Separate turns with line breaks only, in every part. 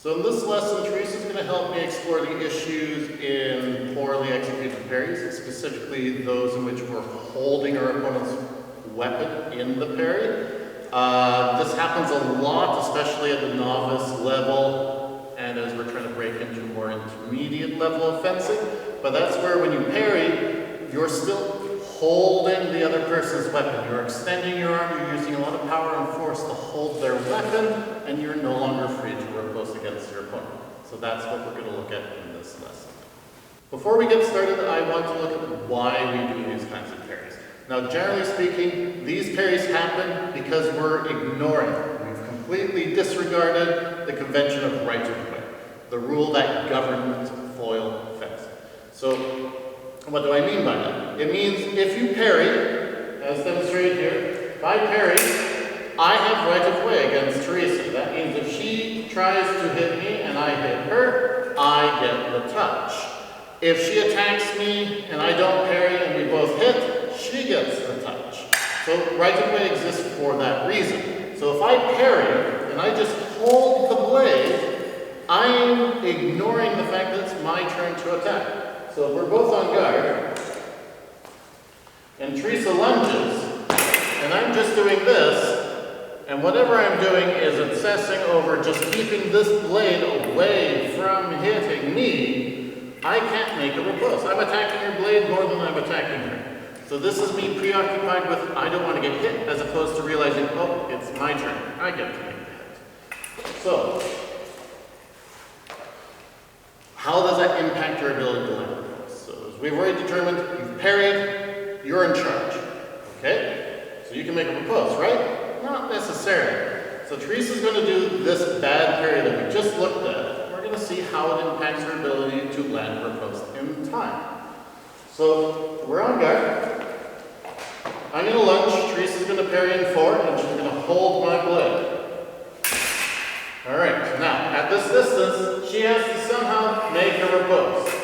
So in this lesson, Teresa's going to help me explore the issues in poorly executed parries, specifically those in which we're holding our opponent's weapon in the parry. This happens a lot, especially at the novice level, and as we're trying to break into more intermediate level of fencing. But that's where when you parry, you're still holding the other person's weapon. You're extending your arm, you're using a lot of power and force to hold their weapon, and you're no longer free to riposte against your opponent. So that's what we're going to look at in this lesson. Before we get started, I want to look at why we do these kinds of parries. Now, generally speaking, these parries happen because we're ignoring. We've completely disregarded the convention of right of way, the rule that governs foil fencing. So, what do I mean by that? It means if you parry, as demonstrated here, if I parry, I have right of way against Teresa. That means if she tries to hit me and I hit her, I get the touch. If she attacks me and I don't parry and we both hit, she gets the touch. So right of way exists for that reason. So if I parry and I just hold the blade, I'm ignoring the fact that it's my turn to attack. So if we're both on guard, and Teresa lunges, and I'm just doing this, and whatever I'm doing is obsessing over just keeping this blade away from hitting me, I can't make a riposte. I'm attacking her blade more than I'm attacking her. So this is me preoccupied with, I don't want to get hit, as opposed to realizing, oh, it's my turn. I get to make the hit. So, how does that impact your ability to land riposte? So as we've already determined, you've parried, you're in charge. Okay? So you can make a riposte, right? Not necessarily. So Teresa's going to do this bad parry that we just looked at. We're going to see how it impacts her ability to land riposte in time. So we're on guard. I'm going to lunge. Teresa's going to parry in 4, and she's going to hold my blade. Alright, now, at this distance, she has to somehow make a riposte.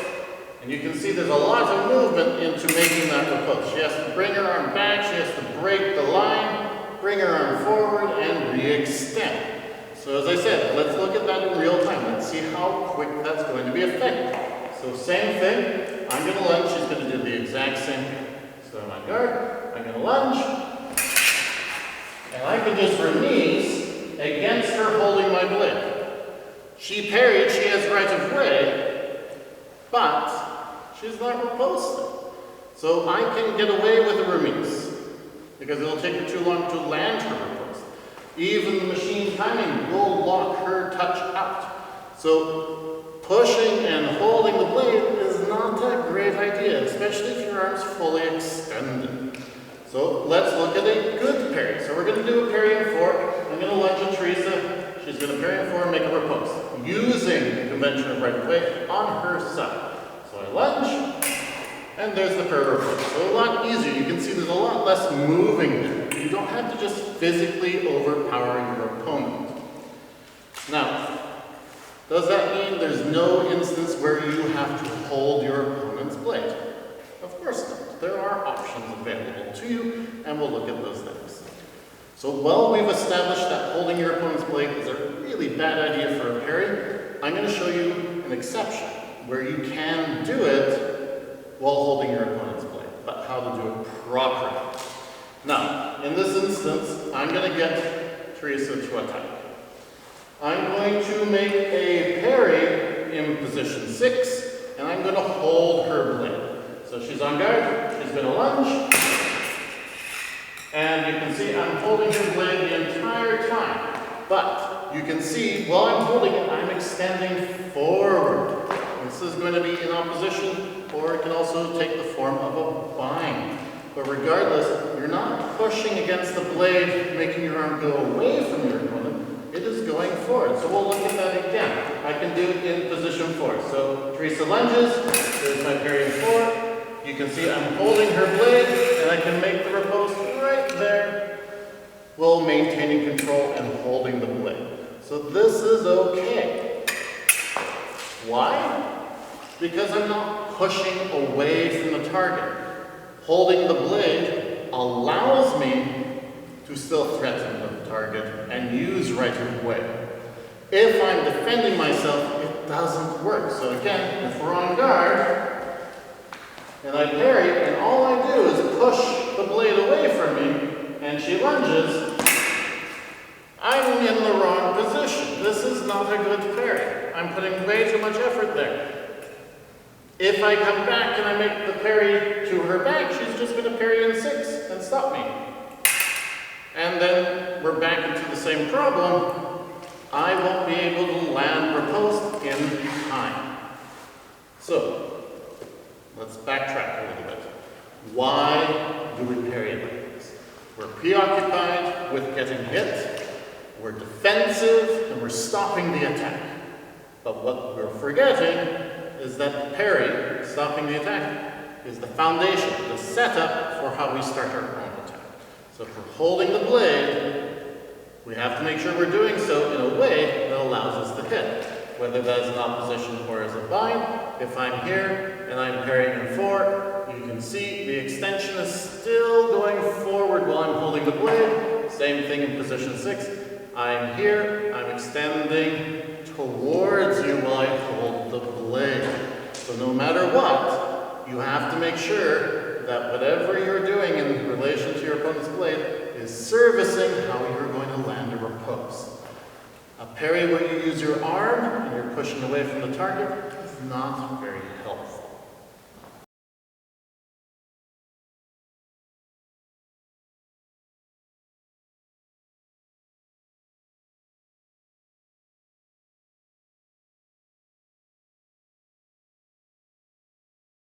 And you can see there's a lot of movement into making that riposte. She has to bring her arm back, she has to break the line, bring her arm forward, and re-extend. So as I said, let's look at that in real time. Let's see how quick that's going to be effective. So same thing, I'm going to lunge, she's going to do the exact same thing. So I'm on guard, I'm going to lunge, and I can just remise against her holding my blade. She parried, she has right of way, but she's not riposted. So I can get away with a remise, because it'll take her too long to land her riposte. Even the machine timing will lock her touch out. So pushing and holding the blade is not a great idea, especially if your arm's fully extended. So let's look at a good parry. So we're going to do a parry in 4. I'm going to lunge at Teresa. She's going to parry in 4 and make a riposte, using the convention of right of way on her side. So I lunge, and there's the parry riposte. So a lot easier. You can see there's a lot less moving there. You don't have to just physically overpower your opponent. Now, does that mean there's no instance where you have to hold your opponent's blade? Of course not. There are options available to you, and we'll look at those next. So while we've established that holding your opponent's blade is a really bad idea for a parry, I'm going to show you an exception where you can do it while holding your opponent's blade, but how to do it properly. Now, in this instance, I'm going to get Teresa to attack. I'm going to make a parry in position 6, and I'm going to hold her blade. So she's on guard, she's going to lunge, and you can see I'm holding her blade the entire time. But you can see while I'm holding it, I'm extending forward. This is going to be in opposition, or it can also take the form of a bind. But regardless, you're not pushing against the blade, making your arm go away from your opponent. It is going forward. So we'll look at that again. I can do it in position 4. So Teresa lunges, there's my parry in 4. You can see I'm holding her blade, and I can make the riposte right there while maintaining control and holding the blade. So this is okay. Why? Because I'm not pushing away from the target. Holding the blade allows me to still threaten the target and use right of way. If I'm defending myself, it doesn't work. So again, if we're on guard, and I parry, and all I do is push the blade away from me, and she lunges, I'm in the wrong position. This is not a good parry. I'm putting way too much effort there. If I come back and I make the parry to her back, she's just going to parry in 6 and stop me. And then we're back into the same problem. I won't be able to land riposte in time. So, let's backtrack a little bit. Why do we parry like this? We're preoccupied with getting hit, we're defensive, and we're stopping the attack. But what we're forgetting is that the parry, stopping the attack, is the foundation, the setup for how we start our own attack. So if we're holding the blade, we have to make sure we're doing so in a way that allows us to hit. Whether that is an opposition or as a bind. If I'm here and I'm parrying in 4, you can see the extension is still going forward while I'm holding the blade. Same thing in position 6. I'm here, I'm extending towards you while I hold the blade. So no matter what, you have to make sure that whatever you're doing in relation to your opponent's blade is servicing how you're going to land a riposte. A parry where you use your arm and you're pushing away from the target is not very